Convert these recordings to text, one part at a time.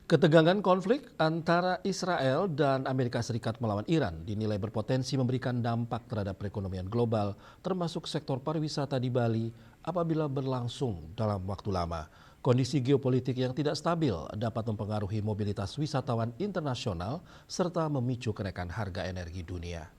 Ketegangan konflik antara Israel dan Amerika Serikat melawan Iran dinilai berpotensi memberikan dampak terhadap perekonomian global, termasuk sektor pariwisata di Bali apabila berlangsung dalam waktu lama. Kondisi geopolitik yang tidak stabil dapat mempengaruhi mobilitas wisatawan internasional serta memicu kenaikan harga energi dunia.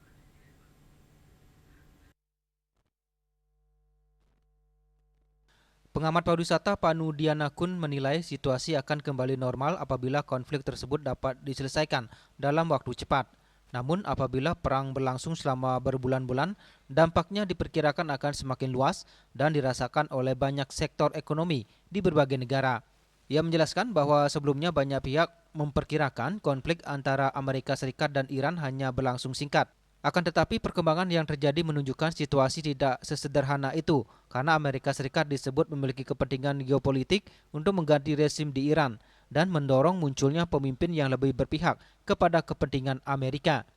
Pengamat pariwisata Panu Dianakun menilai situasi akan kembali normal apabila konflik tersebut dapat diselesaikan dalam waktu cepat. Namun apabila perang berlangsung selama berbulan-bulan, dampaknya diperkirakan akan semakin luas dan dirasakan oleh banyak sektor ekonomi di berbagai negara. Ia menjelaskan bahwa sebelumnya banyak pihak memperkirakan konflik antara Amerika Serikat dan Iran hanya berlangsung singkat. Akan tetapi perkembangan yang terjadi menunjukkan situasi tidak sesederhana itu karena Amerika Serikat disebut memiliki kepentingan geopolitik untuk mengganti rezim di Iran dan mendorong munculnya pemimpin yang lebih berpihak kepada kepentingan Amerika.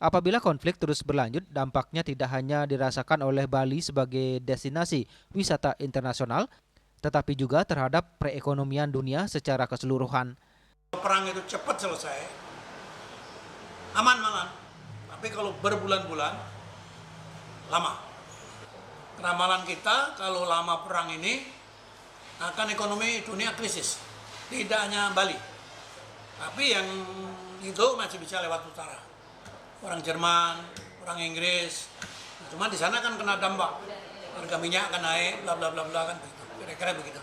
Apabila konflik terus berlanjut, dampaknya tidak hanya dirasakan oleh Bali sebagai destinasi wisata internasional, tetapi juga terhadap perekonomian dunia secara keseluruhan. Perang itu cepat selesai, aman malah. Tapi kalau berbulan-bulan, lama. Ramalan kita kalau lama perang ini akan ekonomi dunia krisis. Tidak hanya Bali, tapi yang itu masih bisa lewat utara. Orang Jerman, orang Inggris, cuma di sana kan kena dampak. Harga minyak akan naik, bla bla bla bla kan begitu. Kira-kira begitu.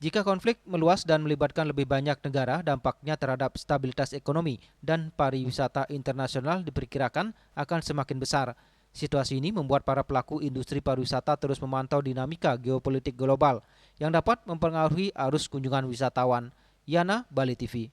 Jika konflik meluas dan melibatkan lebih banyak negara, dampaknya terhadap stabilitas ekonomi dan pariwisata internasional diperkirakan akan semakin besar. Situasi ini membuat para pelaku industri pariwisata terus memantau dinamika geopolitik global yang dapat mempengaruhi arus kunjungan wisatawan. Yana, Bali TV.